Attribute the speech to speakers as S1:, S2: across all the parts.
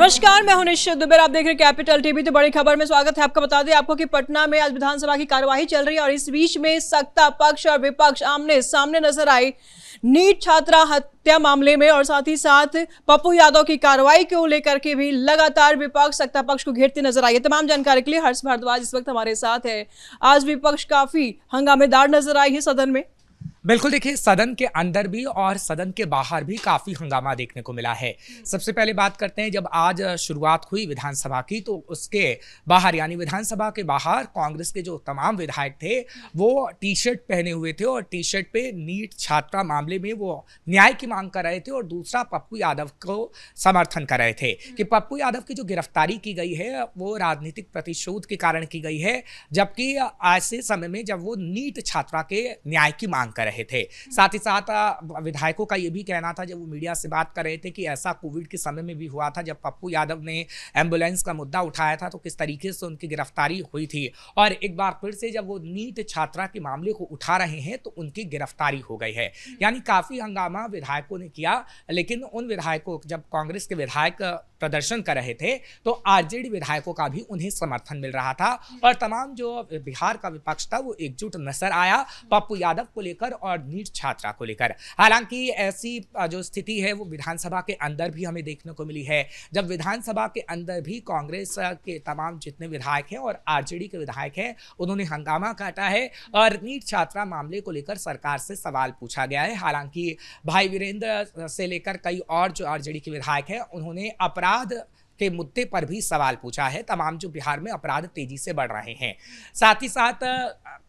S1: नमस्कार, मैं हूं निश्चित दुबे। आप देख रहे हैं कैपिटल टीवी। तो बड़ी खबर में स्वागत है आपका। बता दें आपको कि पटना में आज विधानसभा की कार्यवाही चल रही है और इस बीच में सत्ता पक्ष और विपक्ष आमने सामने नजर आए नीट छात्रा हत्या मामले में, और साथ ही साथ पप्पू यादव की कार्रवाई को लेकर के भी लगातार विपक्ष सत्ता पक्ष को घेरती नजर आई है। तमाम जानकारी के लिए हर्ष भारद्वाज इस वक्त हमारे साथ है। आज विपक्ष काफी हंगामेदार नजर आई है सदन में।
S2: बिल्कुल, देखिए सदन के अंदर भी और सदन के बाहर भी काफी हंगामा देखने को मिला है। सबसे पहले बात करते हैं, जब आज शुरुआत हुई विधानसभा की तो उसके बाहर यानी विधानसभा के बाहर कांग्रेस के जो तमाम विधायक थे वो टी शर्ट पहने हुए थे और टी शर्ट पे नीट छात्रा मामले में वो न्याय की मांग कर रहे थे और दूसरा पप्पू यादव को समर्थन कर रहे थे कि पप्पू यादव की जो गिरफ्तारी की गई है वो राजनीतिक प्रतिशोध के कारण की गई है, जबकि ऐसे समय में जब वो नीट छात्रा के न्याय की मांग कर रहे थे। साथ ही साथ विधायकों का यह भी कहना था, जब वो मीडिया से बात कर रहे थे, कि ऐसा कोविड के समय में भी हुआ था जब पप्पू यादव ने एम्बुलेंस का मुद्दा उठाया था तो किस तरीके से उनकी गिरफ्तारी हुई थी, और एक बार फिर से जब वो नीट छात्रा के मामले को उठा रहे हैं तो उनकी गिरफ्तारी हो गई है। यानी काफी हंगामा विधायकों ने किया, लेकिन उन विधायकों, जब कांग्रेस के विधायक प्रदर्शन कर रहे थे तो आरजेडी विधायकों का भी उन्हें समर्थन मिल रहा था और तमाम जो बिहार का विपक्ष था वो एकजुट नजर आया पप्पू यादव को लेकर और नीट छात्रा को लेकर। हालांकि ऐसी जो स्थिति है वो विधानसभा के अंदर भी हमें देखने को मिली है, जब विधानसभा के अंदर भी कांग्रेस के तमाम जितने विधायक हैं और आरजेडी के विधायक हैं उन्होंने हंगामा काटा है और नीट छात्रा मामले को लेकर सरकार से सवाल पूछा गया है। हालांकि भाई वीरेंद्र से लेकर कई और जो आरजेडी के विधायक हैं उन्होंने अपराध के मुद्दे पर भी सवाल पूछा है। तमाम जो बिहार में अपराध तेजी से बढ़ रहे हैं, साथ ही साथ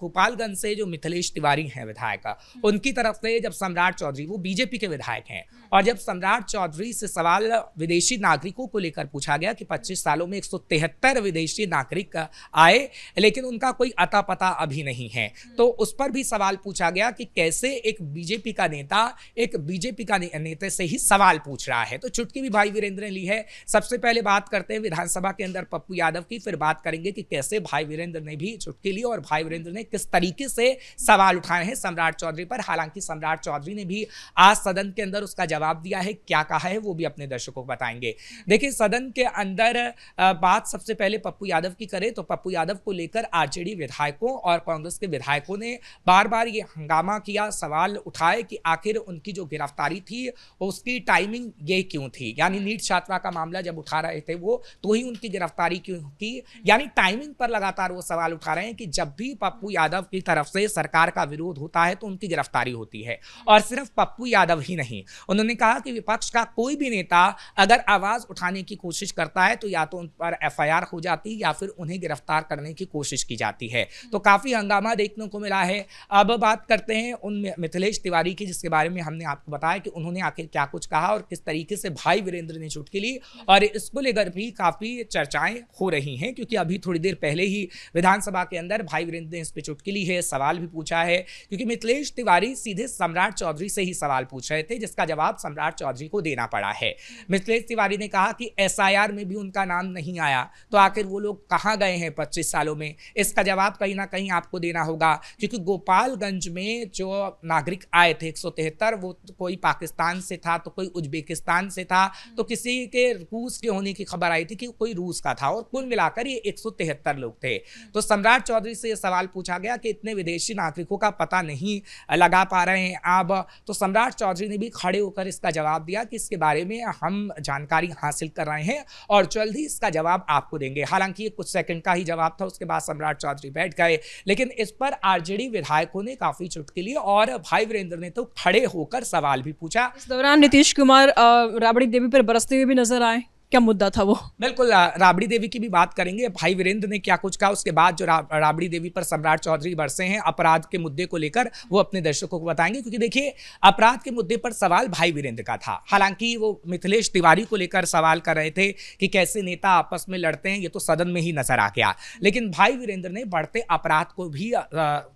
S2: गोपालगंज से जो मिथिलेश तिवारी हैं विधायक, उनकी तरफ से जब सम्राट चौधरी, वो बीजेपी के विधायक हैं, और जब सम्राट चौधरी से सवाल विदेशी नागरिकों को लेकर पूछा गया कि 25 सालों में 173 विदेशी नागरिक आए लेकिन उनका कोई अता पता अभी नहीं है, तो उस पर भी सवाल पूछा गया कि कैसे एक बीजेपी का नेता एक बीजेपी का नेता से ही सवाल पूछ रहा है। तो चुटकी भी भाई वीरेंद्र ने ली है। सबसे पहले बात करते हैं विधानसभा के अंदर पप्पू यादव की, फिर बात करेंगे कि कैसे भाई वीरेंद्र ने भी चुटकी ली और भाई वीरेंद्र ने किस तरीके से सवाल उठाए हैं सम्राट चौधरी पर। हालांकि सम्राट चौधरी ने भी आज सदन के अंदर उसका जवाब दिया है, क्या कहा है वो भी अपने दर्शकों को बताएंगे। देखिए सदन के अंदर बात सबसे पहले पप्पू यादव की करें तो पप्पू यादव को लेकर आरजेडी विधायकों और कांग्रेस के विधायकों ने बार बार ये हंगामा किया, सवाल उठाए कि आखिर उनकी जो गिरफ्तारी थी उसकी टाइमिंग ये क्यों थी, यानी नीट छात्रा का मामला जब उठा रहे थे वो तो ही उनकी गिरफ्तारी क्यों की, यानी टाइमिंग पर लगातार वो सवाल उठा रहे हैं कि जब भी पप्पू यादव की तरफ से सरकार का विरोध होता है तो उनकी गिरफ्तारी होती है। और सिर्फ पप्पू यादव ही नहीं, उन्होंने कहा कि विपक्ष का कोई भी नेता अगर आवाज उठाने की कोशिश करता है तो या तो उन पर एफआईआर हो जाती है या फिर उन्हें गिरफ्तार करने की कोशिश की जाती है। तो काफी हंगामा देखने को मिला है। अब बात करते हैं उन मिथिलेश तिवारी की, जिसके बारे में हमने आपको बताया कि उन्होंने आखिर क्या कुछ कहा और किस तरीके से भाई वीरेंद्र ने चुटकी ली, और इसको लेकर भी काफी चर्चाएं हो रही हैं क्योंकि अभी थोड़ी देर पहले ही विधानसभा के अंदर भाई वीरेंद्र ने इस पे चुटकी ली है, सवाल भी पूछा है, क्योंकि मिथिलेश तिवारी सीधे सम्राट चौधरी से ही सवाल पूछ रहे थे जिसका जवाब सम्राट चौधरी को देना पड़ा है। मिथिलेश तिवारी ने कहा कि एसआईआर में भी उनका नाम नहीं आया तो आखिर वो लोग कहां गए हैं 25 सालों में, इसका जवाब कहीं ना कहीं आपको देना होगा, क्योंकि गोपालगंज में जो नागरिक आए थे 173, वो कोई पाकिस्तान से था तो कोई उज्बेकिस्तान से था, तो किसी के रूस के होने की खबर आई थी कि कोई रूस का था, और कुल मिलाकर ये 173 लोग थे। तो सम्राट चौधरी से ये सवाल पूछा गया कि इतने विदेशी नागरिकों का पता नहीं लगा पा रहे हैं आप, तो सम्राट चौधरी ने भी खड़े होकर इसका जवाब दिया कि इसके बारे में हम जानकारी हासिल कर रहे हैं और जल्द ही इसका जवाब आपको देंगे। हालांकि ये कुछ सेकंड का ही जवाब था, उसके बाद सम्राट चौधरी बैठ गए, लेकिन इस पर आरजेडी विधायकों ने काफी चुटकी ली और भाई वीरेंद्र ने तो खड़े होकर सवाल भी पूछा।
S1: इस दौरान नीतीश कुमार राबड़ी देवी पर बरसते हुए भी नजर आए, क्या मुद्दा था वो?
S2: बिल्कुल, राबड़ी देवी की भी बात करेंगे, भाई वीरेंद्र ने क्या कुछ कहा, उसके बाद जो राबड़ी देवी पर सम्राट चौधरी बरसे हैं अपराध के मुद्दे को लेकर वो अपने दर्शकों को बताएंगे, क्योंकि देखिए अपराध के मुद्दे पर सवाल भाई वीरेंद्र का था। हालांकि वो मिथिलेश तिवारी को लेकर सवाल कर रहे थे कि कैसे नेता आपस में लड़ते हैं, ये तो सदन में ही नजर आ गया, लेकिन भाई वीरेंद्र ने बढ़ते अपराध को भी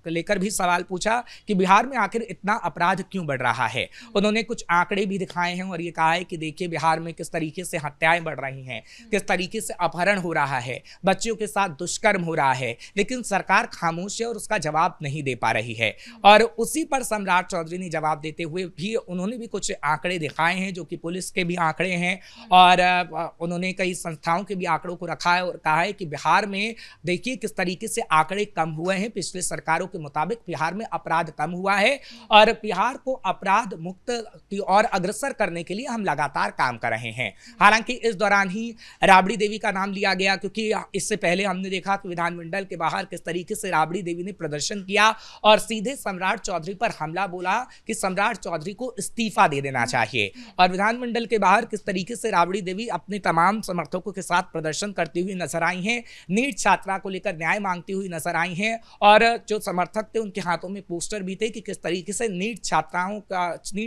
S2: लेकर भी सवाल पूछा कि बिहार में आखिर इतना अपराध क्यों बढ़ रहा है। उन्होंने कुछ आंकड़े भी दिखाए हैं और ये कहा है कि देखिए बिहार में किस तरीके से हत्याएं बढ़ रही हैं, किस तरीके से अपहरण हो रहा है, बच्चियों के साथ दुष्कर्म हो रहा है, लेकिन सरकार खामोश है और उसका जवाब नहीं दे पा रही है। और उसी पर सम्राट चौधरी ने जवाब देते हुए भी उन्होंने भी कुछ आंकड़े दिखाए हैं, जो कि पुलिस के भी आंकड़े हैं और उन्होंने कई संस्थाओं के भी आंकड़ों को रखा है और कहा है कि बिहार में देखिए किस तरीके से आंकड़े कम हुए हैं। पिछले सरकारों के मुताबिक बिहार में अपराध कम हुआ है और बिहार को अपराध मुक्त की ओर अग्रसर करने के लिए हम लगातार काम कर रहे हैं। हालांकि इस दौरान ही राबड़ी देवी का नाम लिया गया, क्योंकि इससे पहले हमने देखा कि विधानमंडल के बाहर किस तरीके से राबड़ी देवी ने प्रदर्शन किया और सीधे सम्राट चौधरी पर हमला बोला कि सम्राट चौधरी को इस्तीफा दे देना चाहिए। और विधानमंडल के बाहर किस तरीके से राबड़ी देवी अपने तमाम समर्थकों के साथ प्रदर्शन करती हुई नजर आई हैं, नीट छात्रा को लेकर न्याय मांगती हुई नजर आई हैं और जो समर्थक थे उनके हाथों में पोस्टर भी थे कि किस तरीके से नीट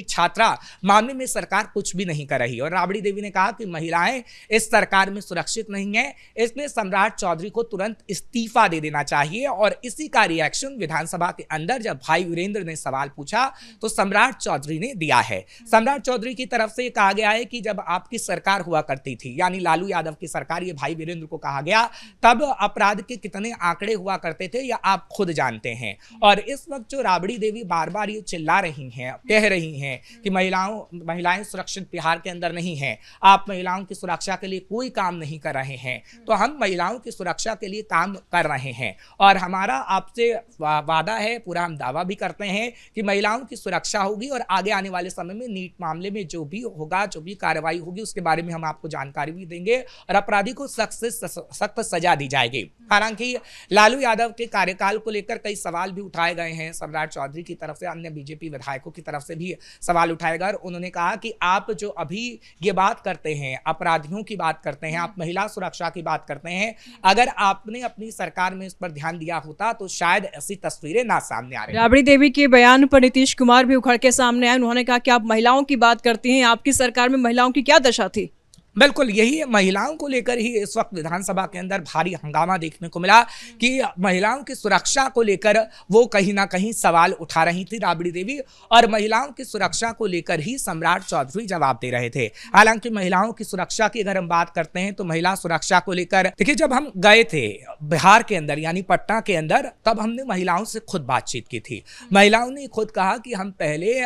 S2: छात्रा मामले में सरकार कुछ भी नहीं कर रही। और राबड़ी देवी ने कहा कि महिलाएं इस सरकार में सुरक्षित नहीं है, इसलिए सम्राट चौधरी को तुरंत इस्तीफा दे देना चाहिए। और इसी का रिएक्शन विधानसभा के अंदर जब भाई वीरेंद्र ने सवाल पूछा तो सम्राट चौधरी ने दिया है। सम्राट चौधरी की तरफ से कहा गया है कि जब आपकी सरकार हुआ करती थी, यानी लालू यादव की सरकार, ये भाई वीरेंद्र को कहा गया, तब अपराध के कितने आंकड़े हुआ करते थे या आप खुद जानते हैं। और इस वक्त जो राबड़ी देवी बार बार ये चिल्ला रही हैं, कह रही हैं कि महिलाएं सुरक्षित बिहार के अंदर नहीं हैं, आप महिलाओं की सुरक्षा के लिए कोई काम नहीं कर रहे हैं, तो हम महिलाओं की सुरक्षा के लिए काम कर रहे हैं और हमारा आपसे वादा है, पूरा हम दावा भी करते हैं कि महिलाओं की सुरक्षा होगी और आगे आने वाले समय में नीट मामले में जो भी होगा, जो भी कार्रवाई होगी, उसके बारे में हम आपको जानकारी भी देंगे और अपराधी को सख्त से सख्त सजा दी जाएगी। हालांकि लालू यादव के कार्यकाल को लेकर कई सवाल भी उठाए गए हैं सम्राट चौधरी की तरफ से, अन्य बीजेपी विधायकों की तरफ से भी सवाल उठाए गए। उन्होंने कहा कि आप जो अभी ये बात करते हैं, अपराधियों की बात करते हैं, आप महिला सुरक्षा की बात करते हैं, अगर आपने अपनी सरकार में इस पर ध्यान दिया होता तो शायद ऐसी तस्वीरें ना सामने आ रही।
S1: राबड़ी देवी के बयान पर नीतीश कुमार भी उखड़ के सामने आए। उन्होंने कहा कि आप महिलाओं की बात करती हैं, आपकी सरकार में महिलाओं की क्या दशा थी?
S2: बिल्कुल यही महिलाओं को लेकर ही इस वक्त विधानसभा के अंदर भारी हंगामा देखने को मिला कि महिलाओं की सुरक्षा को लेकर वो कहीं ना कहीं सवाल उठा रही थी राबड़ी देवी और महिलाओं की सुरक्षा को लेकर ही सम्राट चौधरी जवाब दे रहे थे। हालांकि महिलाओं की सुरक्षा की अगर हम बात करते हैं तो महिला सुरक्षा को लेकर देखिए, जब हम गए थे बिहार के अंदर यानी पटना के अंदर, तब हमने महिलाओं से खुद बातचीत की थी। महिलाओं ने खुद कहा कि हम पहले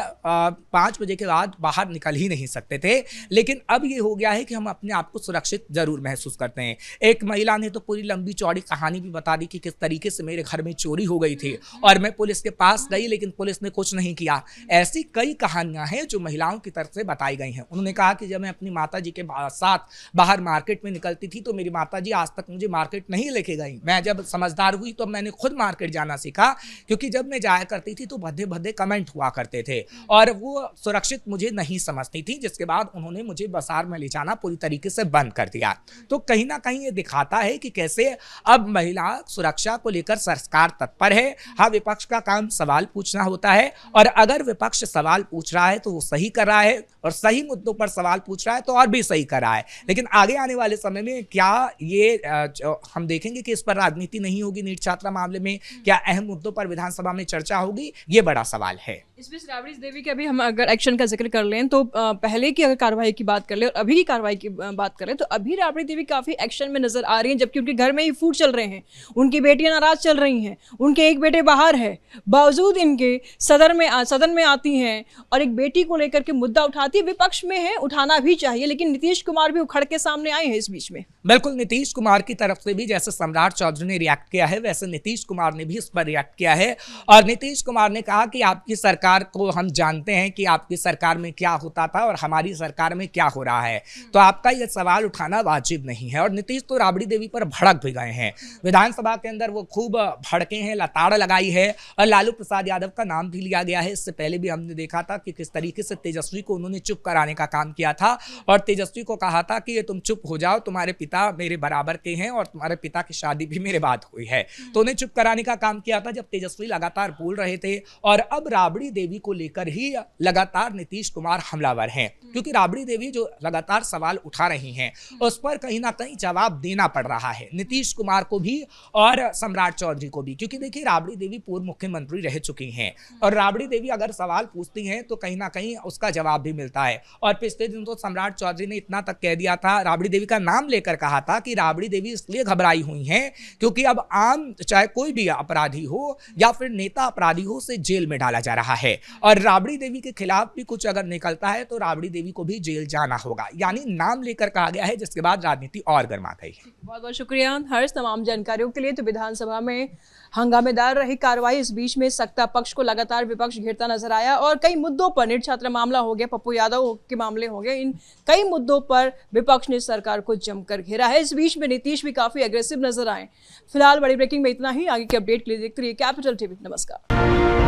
S2: 5 बजे के बाद बाहर निकल ही नहीं सकते थे, लेकिन अब ये हो गया है कि हम अपने आप को सुरक्षित जरूर महसूस करते हैं। एक महिला ने तो पूरी लंबी चौड़ी कहानी भी बता दी कि किस तरीके से मेरे घर में चोरी हो गई थी और मैं पुलिस के पास गई लेकिन पुलिस ने कुछ नहीं किया। ऐसी कई कहानियां हैं जो महिलाओं की तरफ से बताई गई हैं। उन्होंने कहा कि जब मैं अपनी माता जी के साथ बाहर मार्केट में निकलती थी तो मेरी माता जी आज तक मुझे मार्केट नहीं लेके गई। मैं जब समझदार हुई तो मैंने खुद मार्केट जाना सीखा, क्योंकि जब मैं जाया करती थी तो भद्दे भद्दे कमेंट हुआ करते थे और वो सुरक्षित मुझे नहीं समझती थी, जिसके बाद उन्होंने मुझे बाजार में ले जाना पूरी तरीके से बंद कर दिया। तो कहीं ना कहीं ये दिखाता है कि कैसे अब महिला सुरक्षा को लेकर सरकार तत्पर है। हाँ, विपक्ष का काम सवाल पूछना होता है और अगर विपक्ष सवाल पूछ रहा है तो वो सही कर रहा है और सही मुद्दों पर सवाल पूछ रहा है तो और भी सही कर रहा है। लेकिन आगे आने वाले समय में क्या ये हम देखेंगे कि इस पर राजनीति नहीं होगी, नीट छात्रा मामले में क्या अहम मुद्दों पर विधानसभा में चर्चा होगी, ये बड़ा सवाल है।
S1: इस बीच राबड़ी देवी के अभी हम अगर एक्शन का जिक्र कर लें तो पहले की अगर कार्रवाई की बात कर ले और अभी की कार्रवाई की बात करें तो अभी राबड़ी देवी काफी एक्शन में नजर आ रही हैं, जबकि उनके घर में ही फूट चल रहे हैं, उनकी बेटियां नाराज चल रही हैं, उनके एक बेटे बाहर है, बावजूद इनके सदन में आती हैं और एक बेटी को लेकर के मुद्दा उठाती है। विपक्ष में है, उठाना भी चाहिए, लेकिन नीतीश कुमार भी उखड़ के सामने आए हैं इस बीच में।
S2: बिल्कुल, नीतीश कुमार की तरफ से भी जैसे सम्राट चौधरी ने रिएक्ट किया है वैसे नीतीश कुमार ने भी इस पर रिएक्ट किया है और नीतीश कुमार ने कहा कि आपकी सरकार को हम जानते हैं कि आपकी सरकार में क्या होता था और हमारी सरकार में क्या हो रहा है, तो आपका यह सवाल उठाना वाजिब नहीं है। और नीतीश तो राबड़ी देवी पर भड़क भी गए हैं, विधानसभा के अंदर वो खूब भड़के हैं, लताड़ लगाई है और लालू प्रसाद यादव का नाम भी लिया गया है। इससे पहले भी हमने देखा था कि किस तरीके से तेजस्वी को उन्होंने चुप कराने का काम किया था और तेजस्वी को कहा था कि ये तुम चुप हो जाओ, तुम्हारे पिता मेरे बराबर के हैं और तुम्हारे पिता की शादी भी मेरे बाद हुई है, तो उन्हें चुप कराने का काम किया था जब तेजस्वी लगातार बोल रहे थे। और अब राबड़ी देवी को लेकर ही लगातार नीतीश कुमार हमलावर हैं, क्योंकि राबड़ी देवी जो लगातार सवाल सवाल उठा रही हैं उस पर कहीं ना कहीं जवाब देना पड़ रहा है नीतीश कुमार को भी और सम्राट चौधरी को भी, क्योंकि देखिए राबड़ी देवी पूर्व मुख्यमंत्री रह चुकी हैं और राबड़ी देवी अगर सवाल पूछती हैं तो कहीं ना कहीं उसका जवाब भी मिलता है। और पिछले दिन तो सम्राट चौधरी ने इतना तक कह दिया था, राबड़ी देवी का नाम लेकर कहा था कि राबड़ी देवी इसलिए घबराई हुई हैं क्योंकि अब आम चाहे कोई भी अपराधी हो या फिर नेता अपराधी हो उसे जेल में डाला जा रहा है और राबड़ी देवी के खिलाफ भी कुछ अगर निकलता है तो राबड़ी देवी को भी जेल जाना होगा, यानी नाम लेकर कहा गया है, जिसके बाद राजनीति और गर्मा गई है।
S1: बहुत बहुत शुक्रिया हर्ष तमाम जानकारियों के लिए। तो विधानसभा में हंगामेदार रही कार्रवाई, इस बीच में सत्ता पक्ष को लगातार विपक्ष घेरता नजर आया और कई मुद्दों पर नीट छात्रा मामला हो गया, पप्पू यादव के मामले हो गए, इन कई मुद्दों पर विपक्ष ने सरकार को जमकर घेरा है। इस बीच में नीतीश भी काफी एग्रेसिव नजर आए। फिलहाल बड़ी ब्रेकिंग में इतना ही। आगे की अपडेट के लिए देखते रहिए कैपिटल टीवी। नमस्कार।